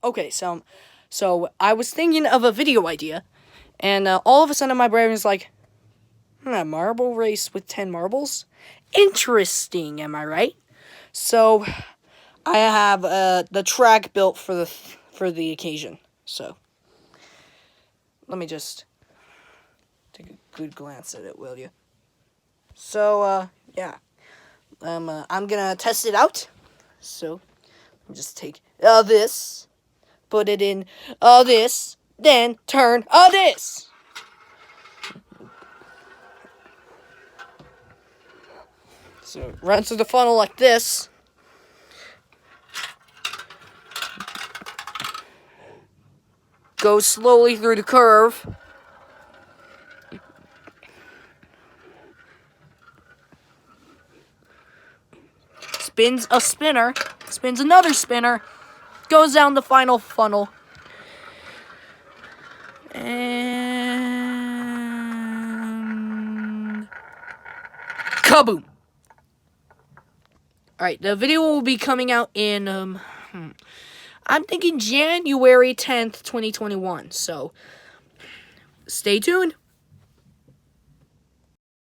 Okay, so I was thinking of a video idea, and all of a sudden my brain was like, a marble race with 10 marbles? Interesting, am I right? So, I have the track built for the occasion. So, let me just take a good glance at it, will you? So, yeah. I'm gonna test it out. So, just take this, put it in this, then turn this. So, run through the funnel like this. Go slowly through the curve. Spins a spinner. Spins another spinner. Goes down the final funnel. And kaboom! Alright, the video will be coming out in, I'm thinking January 10th, 2021. So, stay tuned.